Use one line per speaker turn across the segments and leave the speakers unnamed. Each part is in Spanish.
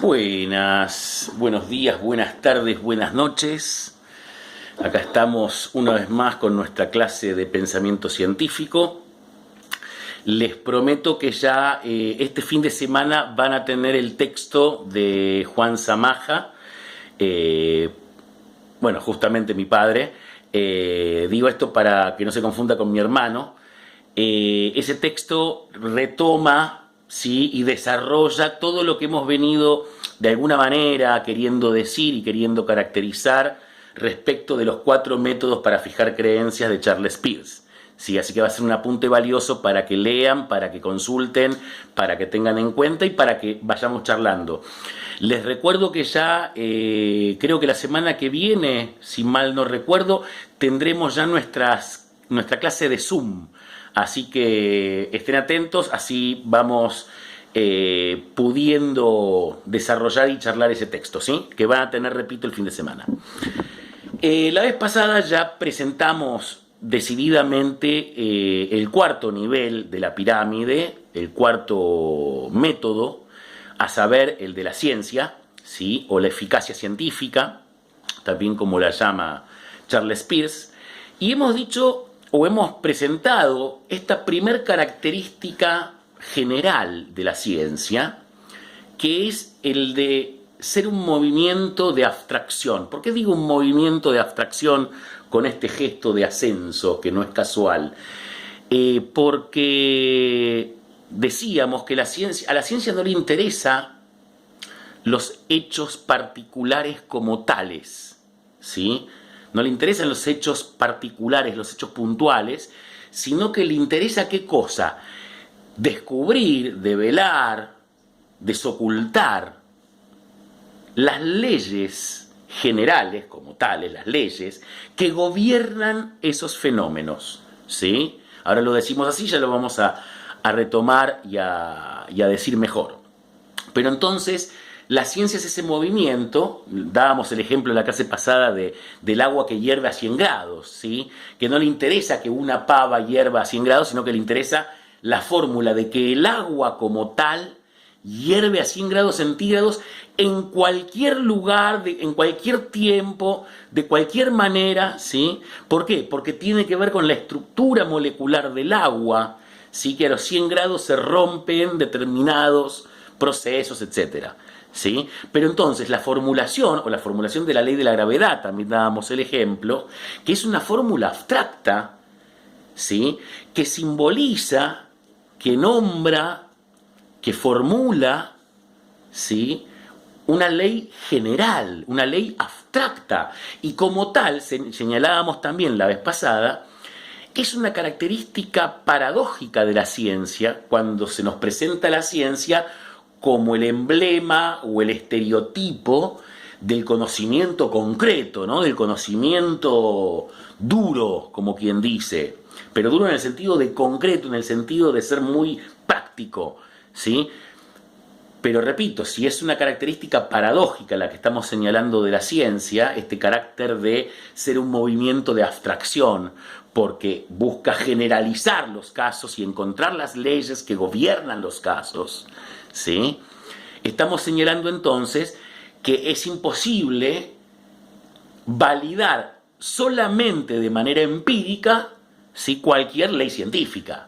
Buenos días, buenas tardes, buenas noches. Acá estamos una vez más con nuestra clase de pensamiento científico. Les prometo que ya este fin de semana van a tener el texto de Juan Zamaja, justamente mi padre. Digo esto para que no se confunda con mi hermano. Ese texto retoma, ¿sí?, y desarrolla todo lo que hemos venido de alguna manera queriendo decir y queriendo caracterizar respecto de los 4 métodos para fijar creencias de Charles Peirce. Sí, así que va a ser un apunte valioso para que lean, para que consulten, para que tengan en cuenta y para que vayamos charlando. Les recuerdo que ya creo que la semana que viene, si mal no recuerdo, tendremos ya nuestra clase de Zoom. Así que estén atentos, así vamos pudiendo desarrollar y charlar ese texto, ¿sí? Que van a tener, repito, el fin de semana. La vez pasada ya presentamos decididamente el cuarto nivel de la pirámide, el cuarto método, a saber, el de la ciencia, ¿sí?, o la eficacia científica, también como la llama Charles Peirce, y hemos dicho o hemos presentado esta primer característica general de la ciencia, que es el de ser un movimiento de abstracción. ¿Por qué digo un movimiento de abstracción con este gesto de ascenso, que no es casual? Porque decíamos que a la ciencia no le interesa los hechos particulares como tales, ¿sí? No le interesan los hechos particulares, los hechos puntuales, sino que le interesa ¿qué cosa? Descubrir, develar, desocultar las leyes generales como tales, las leyes que gobiernan esos fenómenos, ¿sí? Ahora lo decimos así, ya lo vamos a retomar y a decir mejor. Pero entonces, la ciencia es ese movimiento. Dábamos el ejemplo en la clase pasada del agua que hierve a 100 grados, ¿sí? Que no le interesa que una pava hierva a 100 grados, sino que le interesa la fórmula de que el agua como tal hierve a 100 grados centígrados en cualquier lugar, en cualquier tiempo, de cualquier manera, ¿sí? ¿Por qué? Porque tiene que ver con la estructura molecular del agua, ¿sí? Que a los 100 grados se rompen determinados procesos, etcétera, ¿sí? Pero entonces la formulación de la ley de la gravedad, también dábamos el ejemplo, que es una fórmula abstracta, ¿sí?, que simboliza, que nombra, que formula, ¿sí?, una ley general, una ley abstracta, y como tal, señalábamos también la vez pasada, es una característica paradójica de la ciencia cuando se nos presenta la ciencia como el emblema o el estereotipo del conocimiento concreto, ¿no?, del conocimiento duro, como quien dice, pero duro en el sentido de concreto, en el sentido de ser muy práctico, ¿sí? Pero repito, si es una característica paradójica la que estamos señalando de la ciencia, este carácter de ser un movimiento de abstracción, porque busca generalizar los casos y encontrar las leyes que gobiernan los casos, ¿sí?, estamos señalando entonces que es imposible validar solamente de manera empírica, ¿sí?, cualquier ley científica.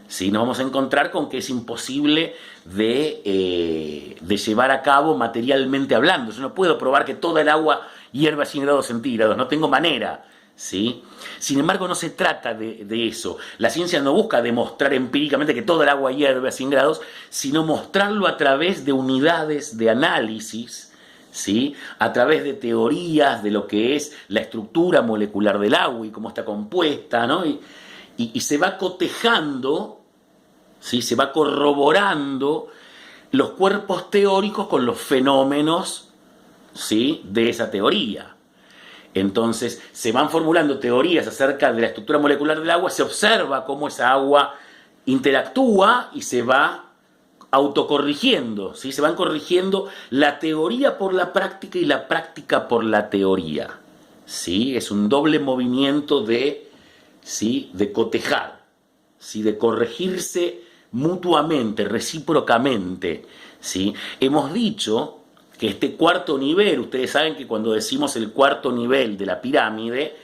¿Sí? Nos vamos a encontrar con que es imposible de llevar a cabo materialmente hablando. Yo no puedo probar que toda el agua hierve a 100 grados centígrados, no tengo manera, ¿sí? Sin embargo, no se trata de eso. La ciencia no busca demostrar empíricamente que toda el agua hierve a 100 grados, sino mostrarlo a través de unidades de análisis, ¿sí?, a través de teorías de lo que es la estructura molecular del agua y cómo está compuesta, ¿no? Y se va cotejando, ¿sí?, se va corroborando los cuerpos teóricos con los fenómenos, ¿sí?, de esa teoría. Entonces se van formulando teorías acerca de la estructura molecular del agua, se observa cómo esa agua interactúa y se va autocorrigiendo, ¿sí?, se van corrigiendo la teoría por la práctica y la práctica por la teoría, ¿sí? Es un doble movimiento ¿sí?, de cotejar, ¿sí?, de corregirse mutuamente, recíprocamente, ¿sí? Hemos dicho que este cuarto nivel, ustedes saben que cuando decimos el cuarto nivel de la pirámide,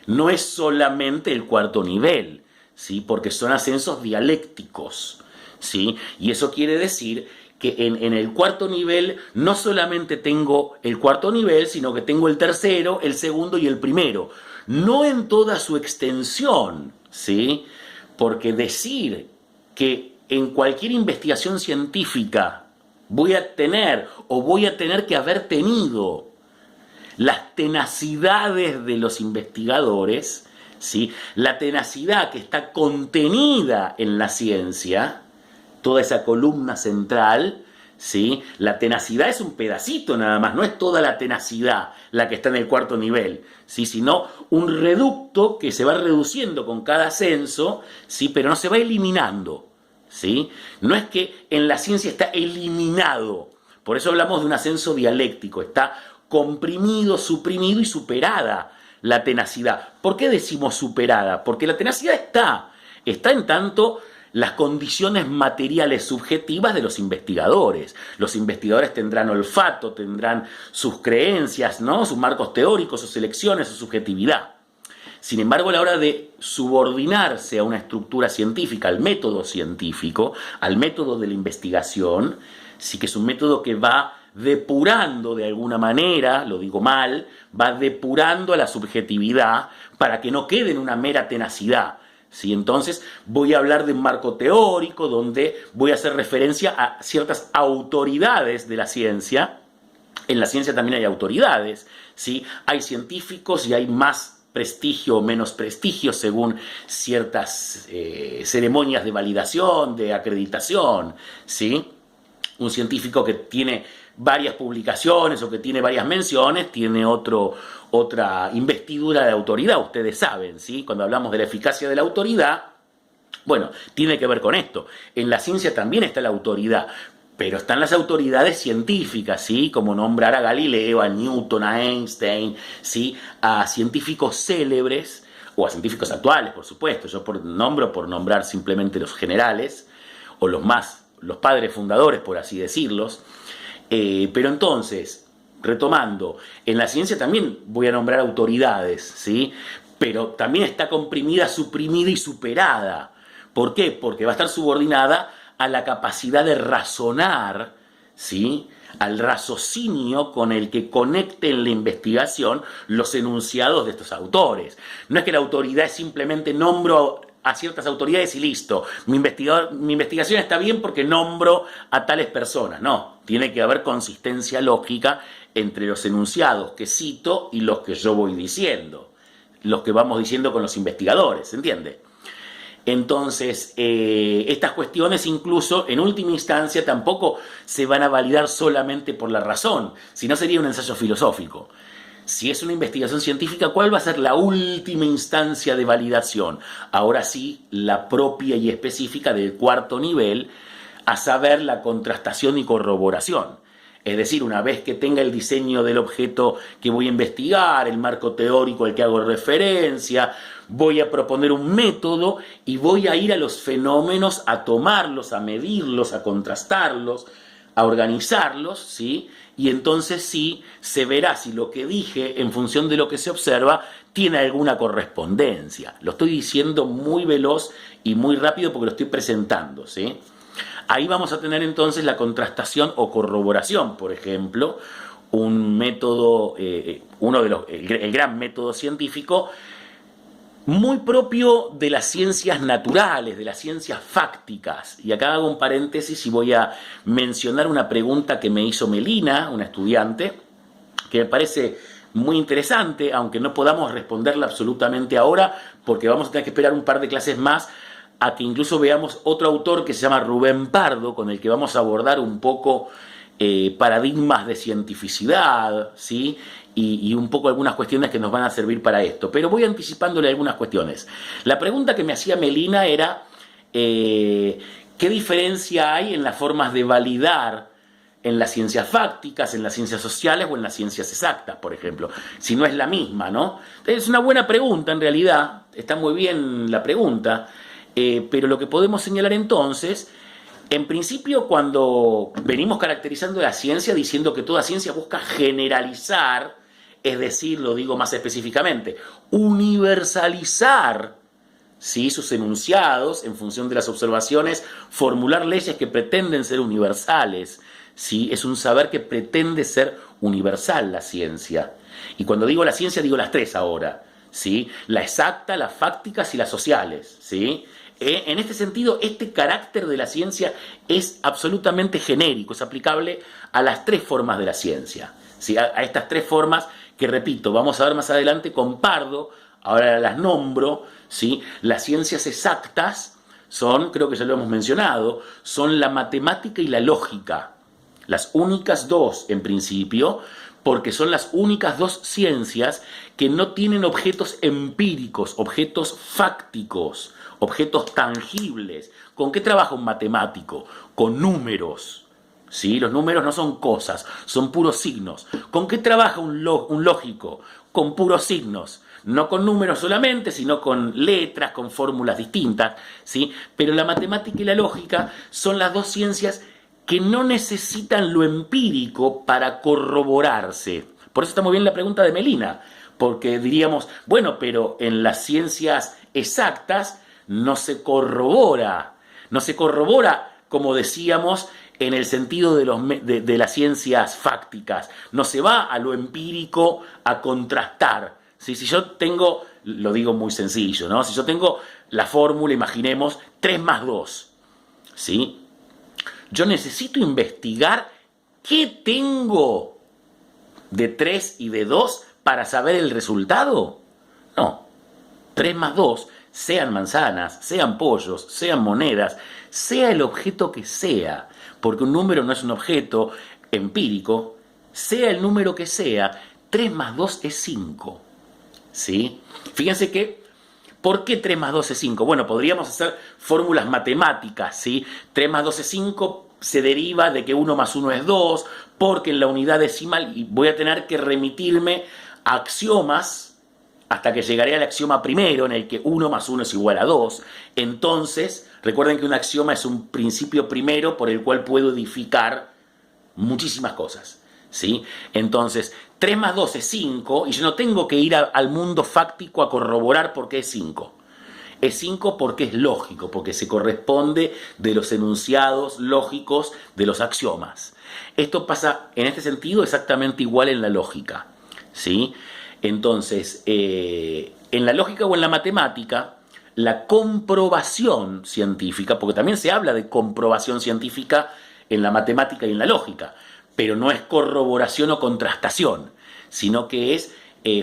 no es solamente el cuarto nivel, ¿sí? Porque son ascensos dialécticos, ¿sí? Y eso quiere decir que en el cuarto nivel no solamente tengo el cuarto nivel, sino que tengo el tercero, el segundo y el primero. No en toda su extensión, ¿sí? Porque decir que en cualquier investigación científica voy a tener que haber tenido las tenacidades de los investigadores, ¿sí? La tenacidad que está contenida en la ciencia, toda esa columna central, ¿sí? La tenacidad es un pedacito nada más, no es toda la tenacidad la que está en el cuarto nivel, ¿sí? Sino un reducto que se va reduciendo con cada ascenso, ¿sí? Pero no se va eliminando, ¿sí? No es que en la ciencia está eliminado, por eso hablamos de un ascenso dialéctico, está comprimido, suprimido y superada la tenacidad. ¿Por qué decimos superada? Porque la tenacidad está en tanto las condiciones materiales subjetivas de los investigadores. Los investigadores tendrán olfato, tendrán sus creencias, ¿no? Sus marcos teóricos, sus elecciones, su subjetividad. Sin embargo, a la hora de subordinarse a una estructura científica, al método científico, al método de la investigación, sí que es un método que va depurando de alguna manera, lo digo mal, va depurando a la subjetividad para que no quede en una mera tenacidad. ¿Sí? Entonces voy a hablar de un marco teórico donde voy a hacer referencia a ciertas autoridades de la ciencia. En la ciencia también hay autoridades, ¿sí? Hay científicos y hay más prestigio o menos prestigio según ciertas ceremonias de validación, de acreditación, ¿sí? Un científico que tiene varias publicaciones o que tiene varias menciones tiene otra investidura de autoridad, ustedes saben, ¿sí? Cuando hablamos de la eficacia de la autoridad, bueno, tiene que ver con esto. En la ciencia también está la autoridad, pero están las autoridades científicas, ¿sí? Como nombrar a Galileo, a Newton, a Einstein, ¿sí? A científicos célebres, o a científicos actuales, por supuesto. Yo nombro por nombrar simplemente los generales, o los padres fundadores, por así decirlos. Pero entonces, retomando, en la ciencia también voy a nombrar autoridades, ¿sí? Pero también está comprimida, suprimida y superada. ¿Por qué? Porque va a estar subordinada a la capacidad de razonar, ¿sí? Al raciocinio con el que conecte en la investigación los enunciados de estos autores. No es que la autoridad es simplemente nombro a ciertas autoridades y listo. Mi investigación está bien porque nombro a tales personas. No, tiene que haber consistencia lógica entre los enunciados que cito y los que yo voy diciendo. Los que vamos diciendo con los investigadores, ¿se entiende? Entonces, estas cuestiones incluso en última instancia tampoco se van a validar solamente por la razón, sino sería un ensayo filosófico. Si es una investigación científica, ¿cuál va a ser la última instancia de validación? Ahora sí, la propia y específica del cuarto nivel, a saber, la contrastación y corroboración. Es decir, una vez que tenga el diseño del objeto que voy a investigar, el marco teórico al que hago referencia, voy a proponer un método y voy a ir a los fenómenos, a tomarlos, a medirlos, a contrastarlos, a organizarlos, ¿sí? Y entonces sí se verá si lo que dije en función de lo que se observa tiene alguna correspondencia. Lo estoy diciendo muy veloz y muy rápido porque lo estoy presentando, ¿sí? Ahí vamos a tener entonces la contrastación o corroboración, por ejemplo, un método, el gran método científico, muy propio de las ciencias naturales, de las ciencias fácticas. Y acá hago un paréntesis y voy a mencionar una pregunta que me hizo Melina, una estudiante, que me parece muy interesante, aunque no podamos responderla absolutamente ahora, porque vamos a tener que esperar un par de clases más a que incluso veamos otro autor que se llama Rubén Pardo, con el que vamos a abordar un poco paradigmas de cientificidad, ¿sí? Y un poco algunas cuestiones que nos van a servir para esto. Pero voy anticipándole algunas cuestiones. La pregunta que me hacía Melina era ¿qué diferencia hay en las formas de validar en las ciencias fácticas, en las ciencias sociales o en las ciencias exactas, por ejemplo? Si no es la misma, ¿no? Es una buena pregunta en realidad, está muy bien la pregunta, pero lo que podemos señalar entonces En principio, cuando venimos caracterizando la ciencia diciendo que toda ciencia busca generalizar, es decir, lo digo más específicamente, universalizar, ¿sí?, sus enunciados en función de las observaciones, formular leyes que pretenden ser universales, ¿sí? Es un saber que pretende ser universal la ciencia. Y cuando digo la ciencia, digo las tres ahora, ¿sí? La exacta, las fácticas y las sociales, ¿sí? En este sentido, este carácter de la ciencia es absolutamente genérico, es aplicable a las tres formas de la ciencia, ¿sí? A estas tres formas que, repito, vamos a ver más adelante con Pardo, ahora las nombro, ¿sí? Las ciencias exactas son, creo que ya lo hemos mencionado, son la matemática y la lógica, las únicas dos en principio, porque son las únicas dos ciencias que no tienen objetos empíricos, objetos fácticos, objetos tangibles. ¿Con qué trabaja un matemático? Con números. ¿Sí? Los números no son cosas, son puros signos. ¿Con qué trabaja un lógico? Con puros signos. No con números solamente, sino con letras, con fórmulas distintas, ¿sí? Pero la matemática y la lógica son las dos ciencias que no necesitan lo empírico para corroborarse. Por eso está muy bien la pregunta de Melina, porque diríamos, bueno, pero en las ciencias exactas no se corrobora, como decíamos, en el sentido de las ciencias fácticas. No se va a lo empírico a contrastar. ¿Sí? Si yo tengo, lo digo muy sencillo, ¿no? Si yo tengo la fórmula, imaginemos, 3 más 2, ¿sí? Yo necesito investigar qué tengo de 3 y de 2 para saber el resultado. No, 3 más 2, sean manzanas, sean pollos, sean monedas, sea el objeto que sea, porque un número no es un objeto empírico, sea el número que sea, 3 más 2 es 5. ¿Sí? Fíjense que, ¿por qué 3 más 2 es 5? Bueno, podríamos hacer fórmulas matemáticas, ¿sí? 3 más 2 es 5, se deriva de que 1 más 1 es 2, porque en la unidad decimal voy a tener que remitirme a axiomas hasta que llegaré al axioma primero, en el que 1 más 1 es igual a 2. Entonces, recuerden que un axioma es un principio primero por el cual puedo edificar muchísimas cosas, ¿sí? Entonces, 3 más 2 es 5 y yo no tengo que ir al mundo fáctico a corroborar por qué es 5. Es 5 porque es lógico, porque se corresponde de los enunciados lógicos de los axiomas. Esto pasa en este sentido exactamente igual en la lógica, ¿sí? Entonces, en la lógica o en la matemática, la comprobación científica, porque también se habla de comprobación científica en la matemática y en la lógica, pero no es corroboración o contrastación, sino que es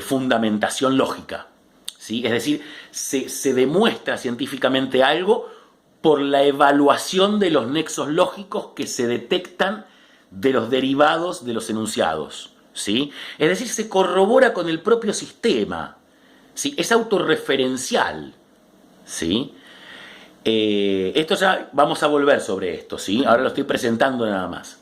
fundamentación lógica, ¿sí? Es decir, se demuestra científicamente algo por la evaluación de los nexos lógicos que se detectan de los derivados de los enunciados, ¿sí? Es decir, se corrobora con el propio sistema, ¿sí? Es autorreferencial, ¿sí? Esto ya vamos a volver sobre esto, ¿sí? Ahora lo estoy presentando nada más.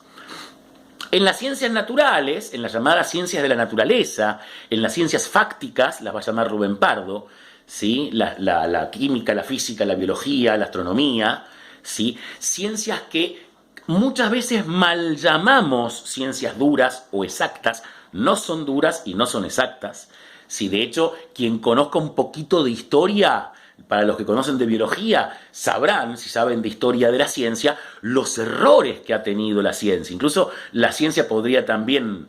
En las ciencias naturales, en las llamadas ciencias de la naturaleza, en las ciencias fácticas, las va a llamar Rubén Pardo, ¿sí? La química, la física, la biología, la astronomía, ¿sí? Ciencias que muchas veces mal llamamos ciencias duras o exactas, no son duras y no son exactas. ¿Sí? De hecho, quien conozca un poquito de historia, para los que conocen de biología, sabrán, si saben de historia de la ciencia, los errores que ha tenido la ciencia. Incluso la ciencia podría también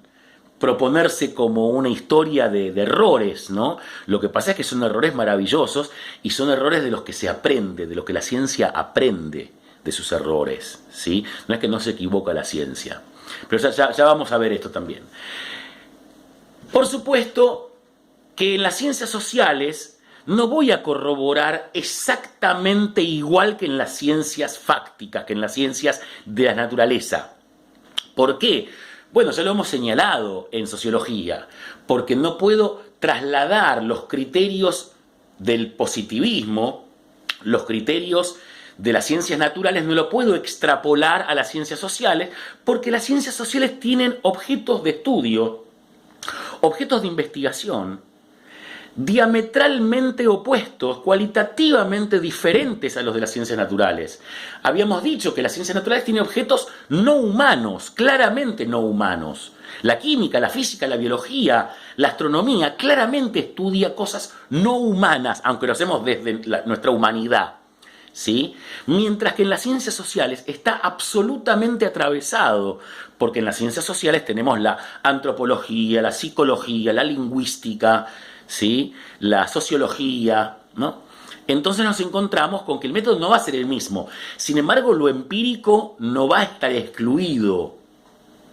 proponerse como una historia de errores, ¿no? Lo que pasa es que son errores maravillosos y son errores de los que se aprende, de los que la ciencia aprende de sus errores, ¿sí? No es que no se equivoca la ciencia. Pero ya vamos a ver esto también. Por supuesto que en las ciencias sociales no voy a corroborar exactamente igual que en las ciencias fácticas, que en las ciencias de la naturaleza. ¿Por qué? Bueno, ya lo hemos señalado en sociología, porque no puedo trasladar los criterios del positivismo, los criterios de las ciencias naturales, no lo puedo extrapolar a las ciencias sociales, porque las ciencias sociales tienen objetos de estudio, objetos de investigación, diametralmente opuestos, cualitativamente diferentes a los de las ciencias naturales. Habíamos dicho que las ciencias naturales tienen objetos no humanos, claramente no humanos. La química, la física, la biología, la astronomía claramente estudia cosas no humanas, aunque lo hacemos desde nuestra humanidad, ¿sí? Mientras que en las ciencias sociales está absolutamente atravesado, porque en las ciencias sociales tenemos la antropología, la psicología, la lingüística, ¿sí? La sociología, ¿no? Entonces nos encontramos con que el método no va a ser el mismo. Sin embargo, lo empírico no va a estar excluido,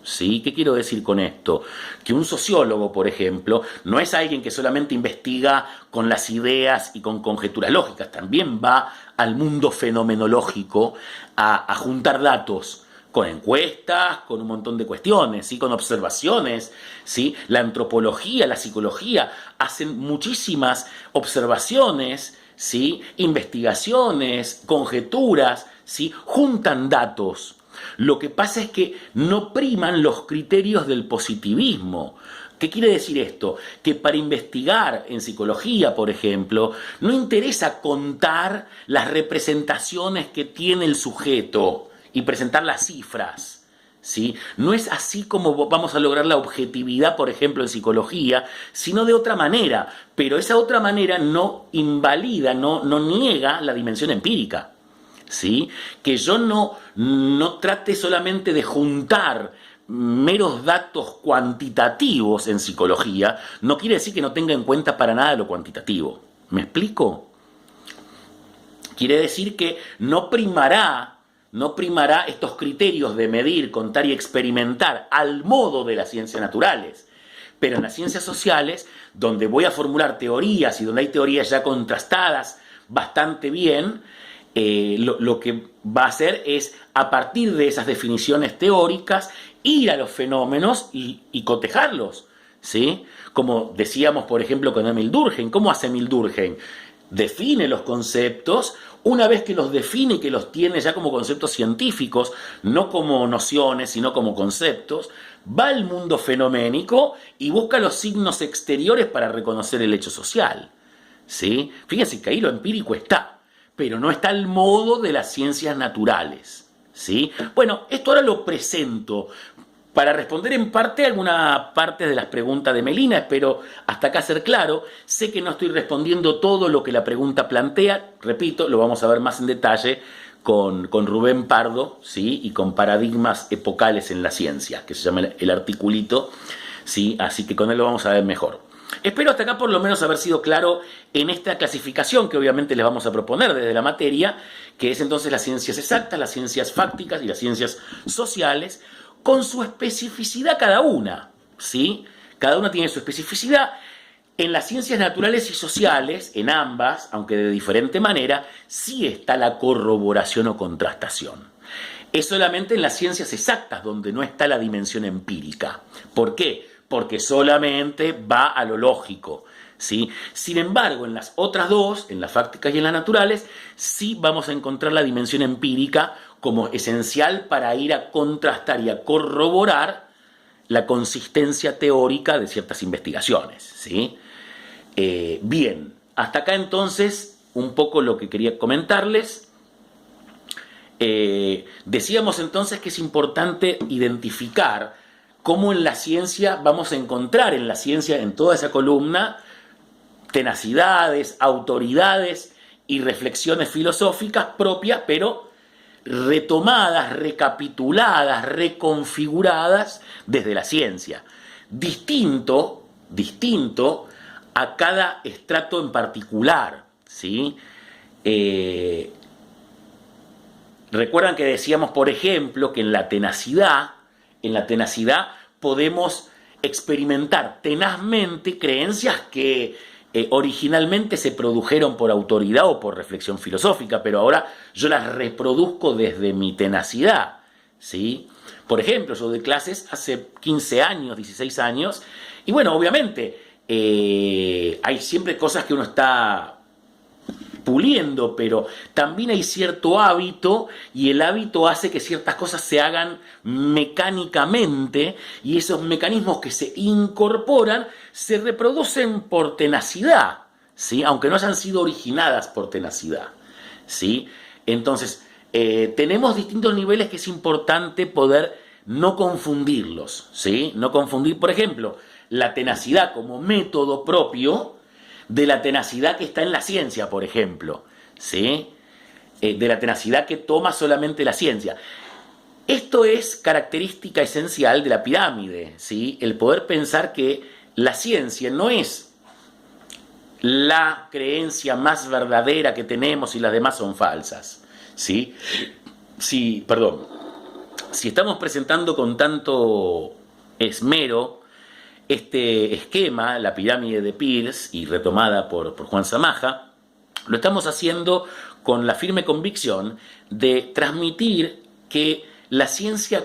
¿sí? ¿Qué quiero decir con esto? Que un sociólogo, por ejemplo, no es alguien que solamente investiga con las ideas y con conjeturas lógicas, también va al mundo fenomenológico a juntar datos, con encuestas, con un montón de cuestiones, ¿sí? Con observaciones, ¿sí? La antropología, la psicología hacen muchísimas observaciones, ¿sí? Investigaciones, conjeturas, ¿sí? Juntan datos. Lo que pasa es que no priman los criterios del positivismo. ¿Qué quiere decir esto? Que para investigar en psicología, por ejemplo, no interesa contar las representaciones que tiene el sujeto y presentar las cifras, ¿sí? No es así como vamos a lograr la objetividad, por ejemplo, en psicología, sino de otra manera. Pero esa otra manera no invalida, no niega la dimensión empírica, ¿sí? Que yo no trate solamente de juntar meros datos cuantitativos en psicología, no quiere decir que no tenga en cuenta para nada lo cuantitativo. ¿Me explico? Quiere decir que no primará estos criterios de medir, contar y experimentar al modo de las ciencias naturales. Pero en las ciencias sociales, donde voy a formular teorías y donde hay teorías ya contrastadas bastante bien, lo que va a hacer es, a partir de esas definiciones teóricas, ir a los fenómenos y cotejarlos, ¿sí? Como decíamos, por ejemplo, con Emil Durkheim. ¿Cómo hace Emil Durkheim? Define los conceptos, una vez que los define, que los tiene ya como conceptos científicos, no como nociones, sino como conceptos, va al mundo fenoménico y busca los signos exteriores para reconocer el hecho social, ¿sí? Fíjense que ahí lo empírico está, pero no está al modo de las ciencias naturales, ¿sí? Bueno, esto ahora lo presento para responder en parte alguna parte de las preguntas de Melina. Espero hasta acá ser claro. Sé que no estoy respondiendo todo lo que la pregunta plantea. Repito, lo vamos a ver más en detalle con Rubén Pardo, ¿sí? Y con Paradigmas Epocales en la Ciencia, que se llama el articulito, ¿sí? Así que con él lo vamos a ver mejor. Espero hasta acá por lo menos haber sido claro en esta clasificación que obviamente les vamos a proponer desde la materia, que es entonces las ciencias exactas, las ciencias fácticas y las ciencias sociales, con su especificidad cada una, ¿sí? Cada una tiene su especificidad. En las ciencias naturales y sociales, en ambas, aunque de diferente manera, sí está la corroboración o contrastación. Es solamente en las ciencias exactas donde no está la dimensión empírica. ¿Por qué? Porque solamente va a lo lógico, ¿sí? Sin embargo, en las otras dos, en las fácticas y en las naturales, sí vamos a encontrar la dimensión empírica como esencial para ir a contrastar y a corroborar la consistencia teórica de ciertas investigaciones, ¿sí? Bien, hasta acá entonces un poco lo que quería comentarles. Decíamos entonces que es importante identificar cómo en la ciencia vamos a encontrar en la ciencia, en toda esa columna, tenacidades, autoridades y reflexiones filosóficas propias, pero retomadas, recapituladas, reconfiguradas desde la ciencia. Distinto a cada estrato en particular, ¿sí? Recuerdan que decíamos, por ejemplo, que en la tenacidad podemos experimentar tenazmente creencias que originalmente se produjeron por autoridad o por reflexión filosófica, pero ahora yo las reproduzco desde mi tenacidad, ¿sí? Por ejemplo, yo doy clases hace 15 años, 16 años, y bueno, obviamente hay siempre cosas que uno está puliendo, pero también hay cierto hábito y el hábito hace que ciertas cosas se hagan mecánicamente y esos mecanismos que se incorporan se reproducen por tenacidad, ¿sí? Aunque no hayan sido originadas por tenacidad, ¿sí? Entonces, tenemos distintos niveles que es importante poder no confundirlos, ¿sí? No confundir, por ejemplo, la tenacidad como método propio de la tenacidad que está en la ciencia, por ejemplo, ¿sí? De la tenacidad que toma solamente la ciencia. Esto es característica esencial de la pirámide, ¿sí? El poder pensar que la ciencia no es la creencia más verdadera que tenemos y las demás son falsas, ¿sí? Si estamos presentando con tanto esmero este esquema, la pirámide de Peirce, y retomada por Juan Samaja, lo estamos haciendo con la firme convicción de transmitir que la ciencia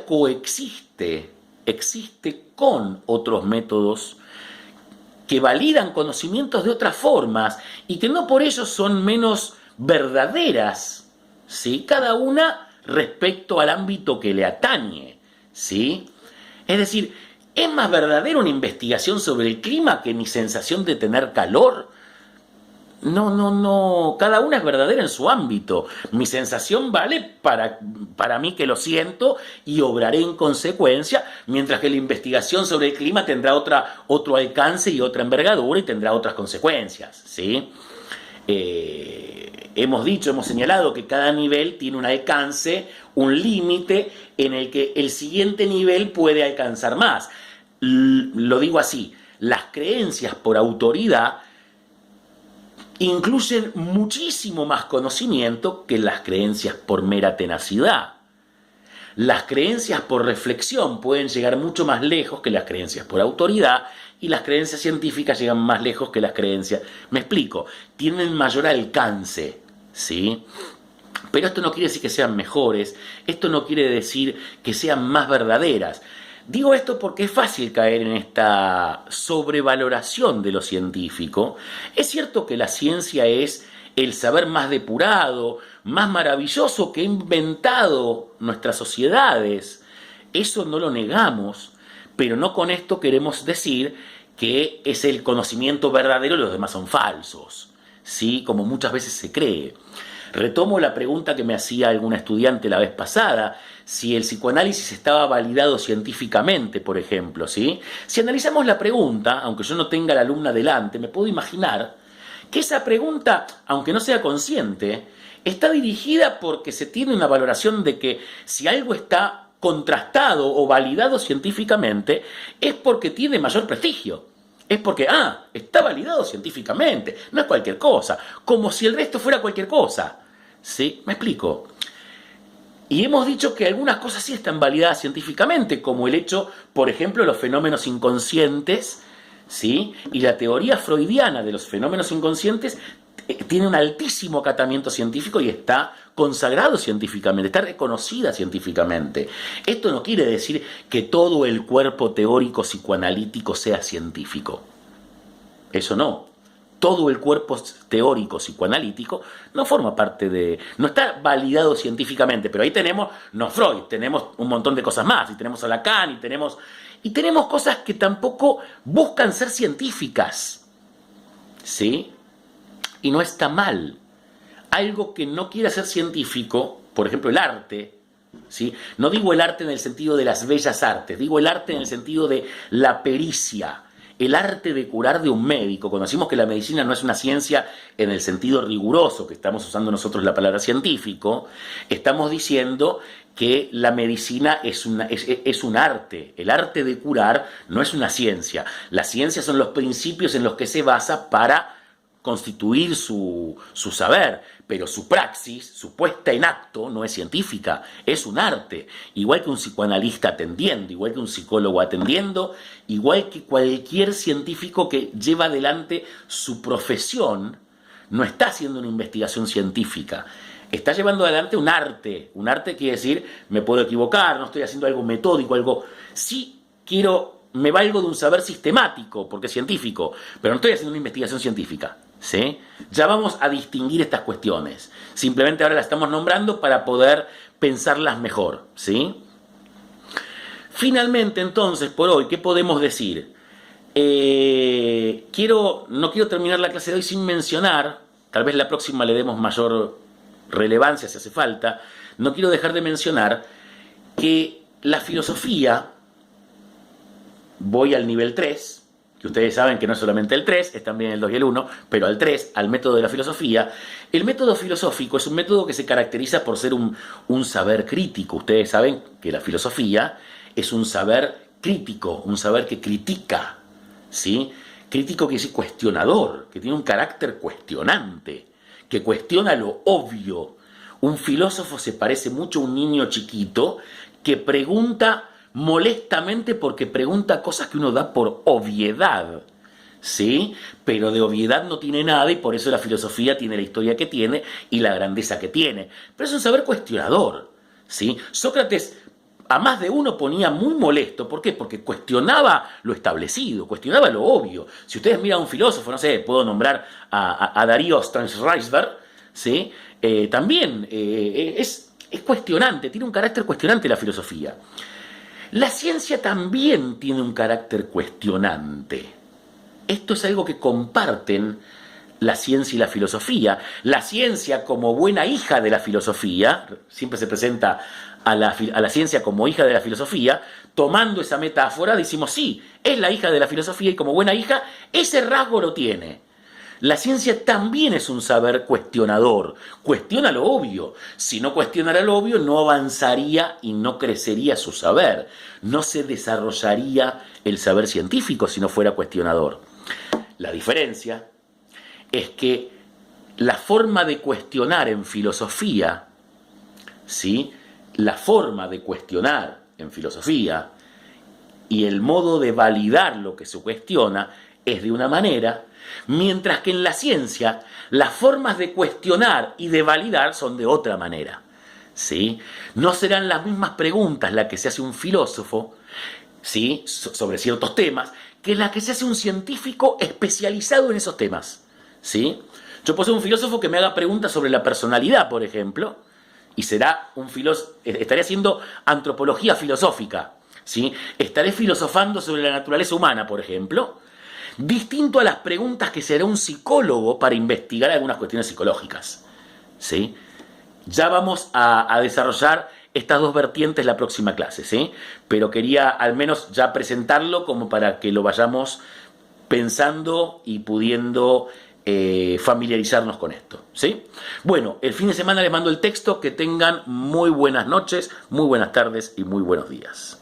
existe con otros métodos que validan conocimientos de otras formas y que no por ello son menos verdaderas, ¿sí? Cada una respecto al ámbito que le atañe, ¿sí? Es decir, ¿es más verdadera una investigación sobre el clima que mi sensación de tener calor? No, cada una es verdadera en su ámbito. Mi sensación vale para mí que lo siento y obraré en consecuencia, mientras que la investigación sobre el clima tendrá otro alcance y otra envergadura y tendrá otras consecuencias, ¿sí? Hemos señalado que cada nivel tiene un alcance, un límite en el que el siguiente nivel puede alcanzar más. Lo digo así, las creencias por autoridad incluyen muchísimo más conocimiento que las creencias por mera tenacidad. Las creencias por reflexión pueden llegar mucho más lejos que las creencias por autoridad y las creencias científicas llegan más lejos que las creencias. Me explico, tienen mayor alcance, ¿sí? Pero esto no quiere decir que sean mejores, esto no quiere decir que sean más verdaderas. Digo esto porque es fácil caer en esta sobrevaloración de lo científico. Es cierto que la ciencia es el saber más depurado, más maravilloso que ha inventado nuestras sociedades. Eso no lo negamos, pero no con esto queremos decir que es el conocimiento verdadero y los demás son falsos, ¿sí? Como muchas veces se cree. Retomo la pregunta que me hacía alguna estudiante la vez pasada, si el psicoanálisis estaba validado científicamente, por ejemplo, ¿sí? Si analizamos la pregunta, aunque yo no tenga a la alumna delante, me puedo imaginar que esa pregunta, aunque no sea consciente, está dirigida porque se tiene una valoración de que si algo está contrastado o validado científicamente, es porque tiene mayor prestigio. Es porque, está validado científicamente, no es cualquier cosa, como si el resto fuera cualquier cosa. ¿Sí? ¿Me explico? Y hemos dicho que algunas cosas sí están validadas científicamente, como el hecho, por ejemplo, de los fenómenos inconscientes, ¿sí? Y la teoría freudiana de los fenómenos inconscientes tiene un altísimo acatamiento científico y está consagrado científicamente, está reconocida científicamente. Esto no quiere decir que todo el cuerpo teórico psicoanalítico sea científico. Eso no. Todo el cuerpo teórico psicoanalítico no forma parte no está validado científicamente, pero ahí tenemos, no Freud, tenemos un montón de cosas más, y tenemos a Lacan, y tenemos cosas que tampoco buscan ser científicas, ¿sí? Y no está mal. Algo que no quiera ser científico, por ejemplo el arte, ¿sí? No digo el arte en el sentido de las bellas artes, digo el arte en el sentido de la pericia, el arte de curar de un médico. Cuando decimos que la medicina no es una ciencia en el sentido riguroso que estamos usando nosotros la palabra científico, estamos diciendo que la medicina es un arte. El arte de curar no es una ciencia. La ciencia son los principios en los que se basa para constituir su saber, pero su praxis, su puesta en acto no es científica, es un arte, igual que un psicoanalista atendiendo, igual que un psicólogo atendiendo, igual que cualquier científico que lleva adelante su profesión, no está haciendo una investigación científica, está llevando adelante un arte quiere decir, me puedo equivocar, no estoy haciendo algo metódico, algo, sí quiero me valgo de un saber sistemático, porque es científico, pero no estoy haciendo una investigación científica, ¿sí? Ya vamos a distinguir estas cuestiones. Simplemente ahora las estamos nombrando para poder pensarlas mejor, ¿sí? Finalmente, entonces, por hoy, ¿qué podemos decir? No quiero terminar la clase de hoy sin mencionar, tal vez la próxima le demos mayor relevancia si hace falta, no quiero dejar de mencionar que la filosofía, voy al nivel 3, que ustedes saben que no es solamente el 3, es también el 2 y el 1, pero al 3, al método de la filosofía. El método filosófico es un método que se caracteriza por ser un saber crítico. Ustedes saben que la filosofía es un saber crítico, un saber que critica, ¿sí? Crítico que es cuestionador, que tiene un carácter cuestionante, que cuestiona lo obvio. Un filósofo se parece mucho a un niño chiquito que pregunta molestamente porque pregunta cosas que uno da por obviedad, ¿sí? Pero de obviedad no tiene nada y por eso la filosofía tiene la historia que tiene y la grandeza que tiene. Pero es un saber cuestionador, ¿sí? Sócrates a más de uno ponía muy molesto. ¿Por qué? Porque cuestionaba lo establecido, cuestionaba lo obvio. Si ustedes miran a un filósofo, no sé, puedo nombrar a Darío Stanriesberg, ¿sí? También es cuestionante, tiene un carácter cuestionante la filosofía. La ciencia también tiene un carácter cuestionante. Esto es algo que comparten la ciencia y la filosofía. La ciencia, como buena hija de la filosofía, siempre se presenta a la ciencia como hija de la filosofía, tomando esa metáfora, decimos sí, es la hija de la filosofía y como buena hija, ese rasgo lo tiene. La ciencia también es un saber cuestionador, cuestiona lo obvio. Si no cuestionara lo obvio, no avanzaría y no crecería su saber. No se desarrollaría el saber científico si no fuera cuestionador. La diferencia es que la forma de cuestionar en filosofía, ¿sí? La forma de cuestionar en filosofía y el modo de validar lo que se cuestiona es de una manera, mientras que en la ciencia las formas de cuestionar y de validar son de otra manera, ¿sí? No serán las mismas preguntas las que se hace un filósofo, ¿sí? Sobre ciertos temas que las que se hace un científico especializado en esos temas, ¿sí? Yo puedo ser un filósofo que me haga preguntas sobre la personalidad, por ejemplo, y será un filósofo, estaré haciendo antropología filosófica, ¿sí? Estaré filosofando sobre la naturaleza humana, por ejemplo, distinto a las preguntas que se hará un psicólogo para investigar algunas cuestiones psicológicas, ¿sí? Ya vamos a desarrollar estas dos vertientes la próxima clase, ¿sí? Pero quería al menos ya presentarlo como para que lo vayamos pensando y pudiendo familiarizarnos con esto, ¿sí? Bueno, el fin de semana les mando el texto. Que tengan muy buenas noches, muy buenas tardes y muy buenos días.